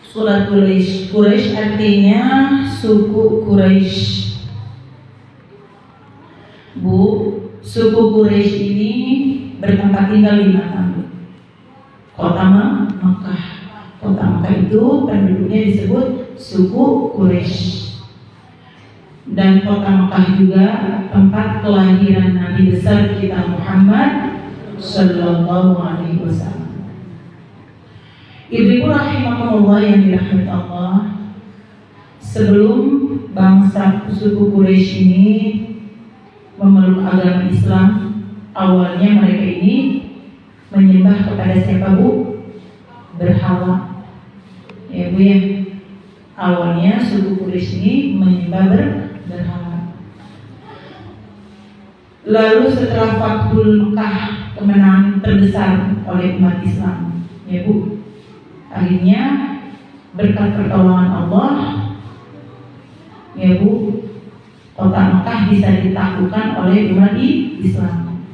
Surat Quraisy. Quraisy artinya suku Quraisy. Bu, suku Quraisy ini bertempat tinggal di mana? Kota Makkah. Kota Makkah itu penduduknya disebut suku Quraisy. Dan kota Makkah juga tempat kelahiran Nabi besar kita Muhammad Sallallahu Alaihi Wasallam. Ibu-ibu rahimakumullah yang dirahmati Allah, sebelum bangsa suku Quraisy ini memeluk agama Islam, awalnya mereka ini menyembah kepada siapa, Bu? Berhala. Ya Bu ya. Awalnya suku Quraisy ini menyembah berhala. Lalu setelah Fathul Makkah, kemenangan terbesar oleh umat Islam, ya Bu, akhirnya berkat pertolongan Allah, ya Bu, kota Makkah bisa ditaklukkan oleh umat Islam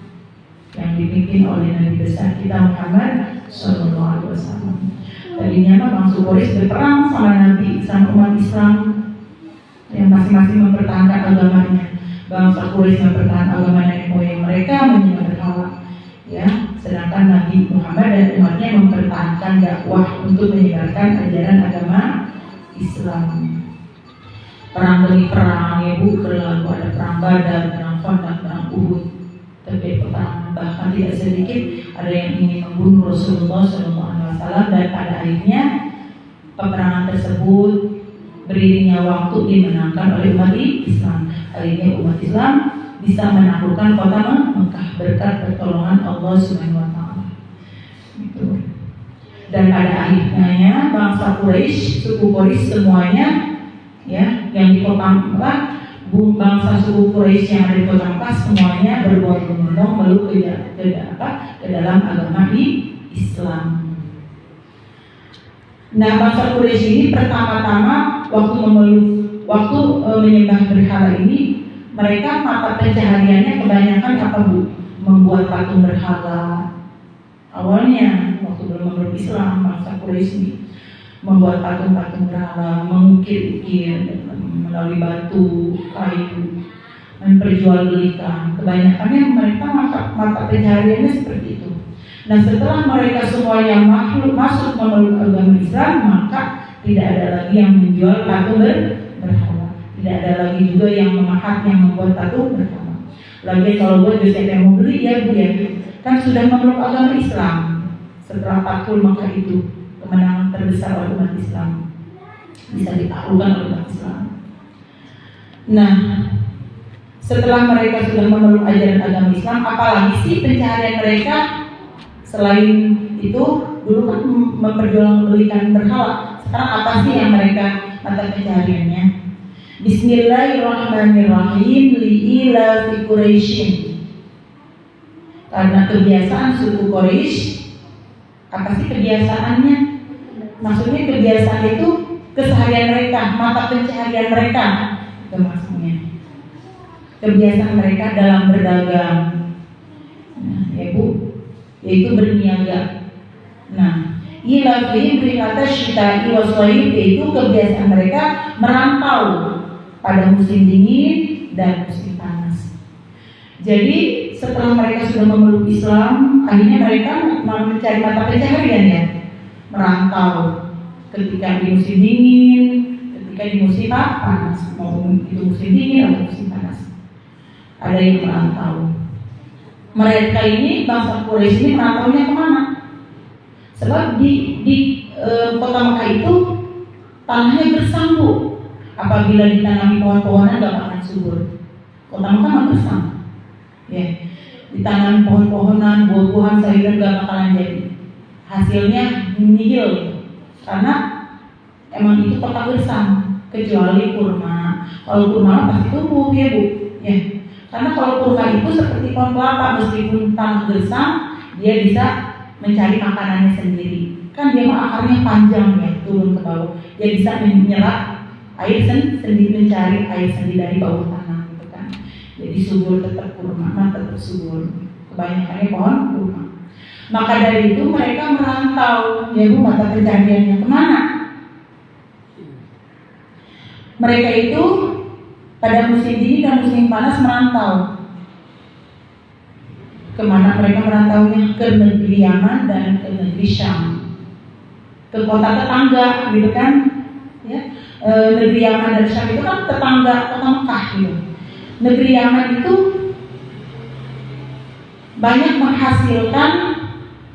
yang dipimpin oleh Nabi besar kita Muhammad Sallallahu Alaihi Wasallam. Tadinya bangsa Quraisy berperang sama Nabi, sama umat Islam yang masing-masing mempertahankan agamanya. Bangsa Quraisy mempertahankan agama nenek moyang mereka, menyembah berhala, ya. Sedangkan Nabi Muhammad dan umatnya mempertahankan dakwah untuk menyebarkan ajaran agama Islam. Perang demi perang, ya Bu, berlalu ada perang Badar, perang Khandaq, perang Uhud. Tapi perang bahkan tidak sedikit ada yang ingin membunuh Rasulullah SAW, dan pada akhirnya peperangan tersebut beriringnya waktu dimenangkan oleh umat Islam. Akhirnya umat Islam bisa menaklukkan kota Makkah berkat pertolongan Allah Subhanahu wa taala. Gitu. Dan pada akhirnya bangsa Quraisy, suku Quraisy semuanya, ya, yang di kota Makkah, bangsa suku Quraisy yang ada di kota Makkah semuanya berbondong-bondong meluk ke dalam agama Islam. Nah, bangsa Quraisy ini pertama-tama waktu menyembah berhala ini, mereka mata pencahariannya kebanyakan apa, Bu? Membuat patung berhala. Awalnya waktu belum memeluk Islam, bangsa Quraisy ini membuat patung-patung berhala, mengukir-ukir melalui batu, kayu, memperjualbelikan. Kebanyakannya mereka mata pencahariannya seperti itu. Nah, setelah mereka semuanya masuk memeluk agama Islam, maka tidak ada lagi yang menjual patung berhala. Tidak ada lagi juga yang memahat, yang membuat patung berhala. Lagi kalau buat bisa yang mau beli, ya Bu ya. Kan sudah memeluk agama Islam. Setelah Fathul Makkah itu, kemenangan terbesar oleh umat Islam, bisa ditaklukkan oleh umat Islam. Nah, setelah mereka sudah memeluk ajaran agama Islam, apalagi sih pencaharian mereka selain itu? Dulu kan memperjualbelikan berhala. Sekarang apa sih yang mereka mata pencahariannya? Bismillahirrahmanirrahim, li'ilafi Quraisyin. Karena kebiasaan suku Quraisy, apa sih kebiasaannya? Maksudnya kebiasaan itu keseharian mereka, mata pencaharian mereka. Itu maksudnya. Kebiasaan mereka dalam berdagang. Nah, ya Bu, yaitu berniaga. Nah, ilafihim rihata syita'i wa shayf, yaitu kebiasaan mereka merantau pada musim dingin dan musim panas. Jadi setelah mereka sudah memeluk Islam, akhirnya mereka mencari mata pencaharian, ya, merantau ketika di musim dingin, ketika di musim panas, maupun itu musim dingin atau musim panas. Ada yang merantau. Mereka ini, bangsa Quraisy ini merantaunya kemana? Sebab di kota Makkah itu tanahnya bersambut. Apabila ditanami pohon-pohonan gak akan subur. Kota Makkah bersambut. Ya, ditanami pohon-pohonan, buah-buahan, sayuran gak bakalan jadi. Hasilnya nihil, karena emang itu kota gersang, kecuali kurma. Kalau kurma pasti tumbuh, ya Bu. Ya. Karena kalau kurma itu seperti pohon kelapa, meskipun tanah gersang, dia bisa mencari makanannya sendiri. Kan dia akarnya panjang, ya, turun ke bawah. Dia bisa menyerap air sendiri, mencari air sendiri dari bawah tanah, gitu kan. Jadi subur tetap kurma, tetap subur. kebanyakannya pohon kurma. Maka dari itu mereka merantau, ya Bu, mata pencahariannya kemana? Mereka itu pada musim dingin dan musim panas merantau. Kemana mereka merantaunya? Ke negeri Yaman dan ke negeri Syam, ke kota tetangga, gitu kan? Ya, negeri Yaman dan Syam itu kan tetangga kota Mekah, gitu. Negeri Yaman itu banyak menghasilkan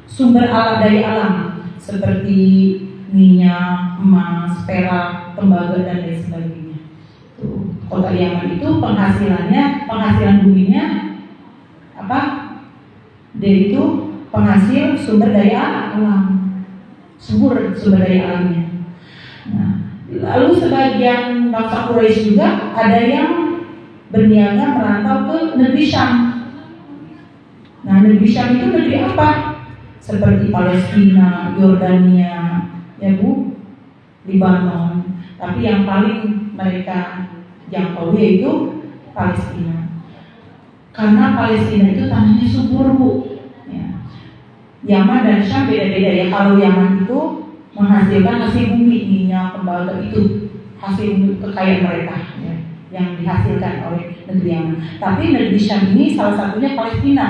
sumber dari alam seperti minyak, emas, perak, tembaga dan lain sebagainya. Kota Yaman itu penghasilan buminya apa? Dia itu penghasil sumber daya alam, subur sumber daya alamnya. Nah, lalu sebagian bangsa Quraisy juga ada yang berniaga merantau ke negeri Syam. Nah, negeri Syam itu negeri apa? Seperti Palestina, Yordania, ya Bu, Libanon. Tapi yang paling mereka jangkau yaitu Palestina. Karena Palestina itu tanahnya subur, Bu. Ya. Yaman dan Syam beda-beda ya. Kalau Yaman itu menghasilkan hasil bumi, minyak, tembaga, itu hasil kekayaan mereka ya, yang dihasilkan oleh negeri Yaman. Tapi negeri Syam ini salah satunya Palestina,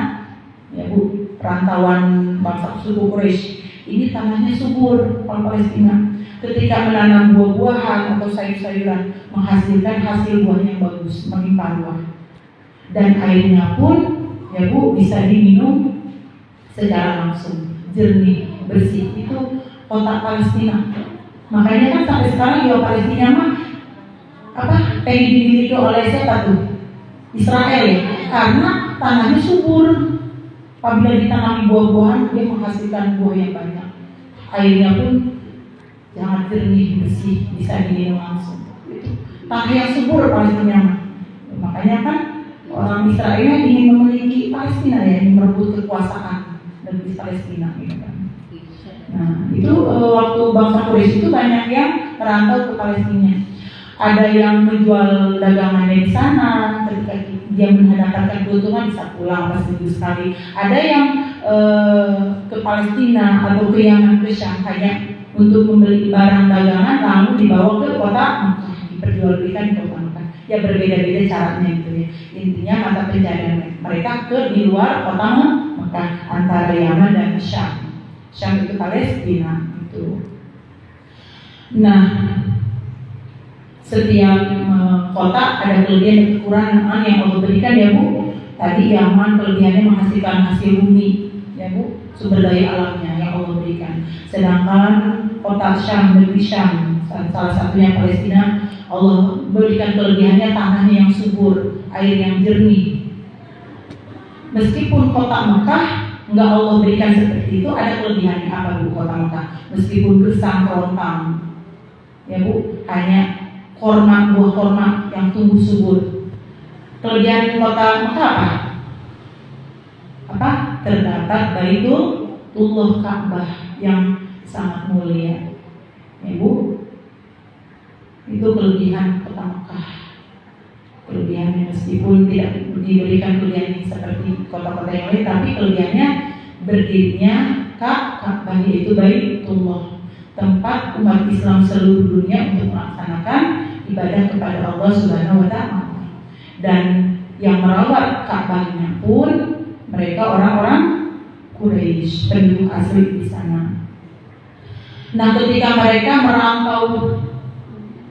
ya Bu, perantauan bangsa suku Quraisy. Ini tanahnya subur, Palestina. Ketika menanam buah-buahan atau sayur-sayuran, menghasilkan hasil buah yang bagus, melimpah ruah. Dan airnya pun, ya Bu, bisa diminum secara langsung, jernih, bersih. Itu kota Palestina. Makanya kan sampai sekarang ya Palestina mah pengen dimiliki oleh siapa tuh? Israel ya. Karena tanahnya subur. Apabila ditanami buah-buahan, dia menghasilkan buah yang banyak. Airnya pun sangat jernih, bersih, bisa diminum langsung. Itu tanah yang subur Palestina. Makanya kan orang Israel ingin memiliki Palestina ya, ingin merebut kekuasaan negeri Palestina, gitu kan. Nah, itu waktu bangsa Quraisy itu banyak yang merantau ke Palestina. Ada yang menjual dagangannya di sana, ketika dia mendapatkan keuntungan bisa pulang pas minggu sekali. Ada yang ke Palestina atau ke Yaman, ke Syam hanya untuk membeli barang dagangan lalu dibawa ke kota Mekah, diperjualbelikan di kota Mekah. Ya berbeda-beda caranya gitu ya. Intinya mata pencaharian mereka ke di luar kota Mekah, antara Yaman dan Syam. Syam itu Palestina itu. Nah, setiap kota ada kelebihan dan kekurangan yang Allah berikan ya Bu. Tadi Yaman kelebihannya menghasilkan hasil bumi, ya Bu, sumber daya alamnya yang Allah berikan. Sedangkan kota Syam, negeri Syam, salah satunya Palestina, Allah berikan kelebihannya tanahnya yang subur, air yang jernih. Meskipun kota Mekah enggak Allah berikan seperti itu, ada kelebihannya apa Bu kota Mekah? Meskipun gersang kerontang, ya Bu, hanya buah korma yang tumbuh subur. Kelebihan kota Mekah apa? Terdapat Baitullah Ka'bah yang sangat mulia, ya Bu. Itu kelebihan kota Mekah. Kelebihannya meskipun tidak diberikan kelebihan seperti kota-kota yang lain, tapi kelebihannya berdirinya Ka'bah, yaitu Baitullah, tempat umat Islam seluruh dunia untuk melaksanakan ibadah kepada Allah Subhanahu wa Ta'ala. Dan yang merawat Ka'bahnya pun mereka orang-orang Quraisy, penduduk asli di sana. Nah, ketika mereka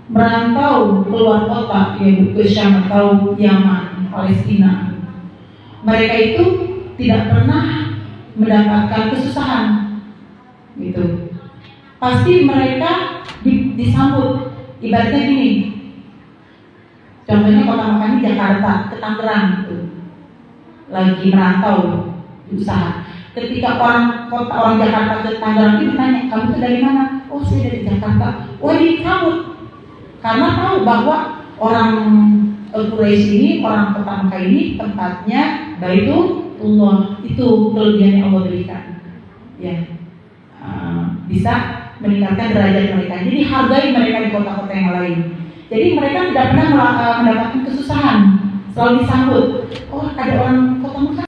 merantau keluar kota, yaitu ke Syam atau Yaman, Palestina, mereka itu tidak pernah mendapatkan kesusahan, gitu. Pasti mereka disambut. Ibaratnya gini, contohnya kota Mekah ini Jakarta ke Tangerang gitu, lagi merantau usaha. Ketika orang Jakarta ke Tangerang itu ditanya, kamu tuh dari mana? Oh, saya dari Jakarta. Oh, disambut karena tahu bahwa orang Quraisy ini, orang kota Mekah ini tempatnya Baitullah, itu kelebihan yang Allah berikan, ya, bisa meningkatkan derajat mereka. Jadi hargai mereka di kota-kota yang lain. Jadi mereka tidak pernah mendapatkan kesusahan, selalu disambut. Oh, ada orang kota Mekah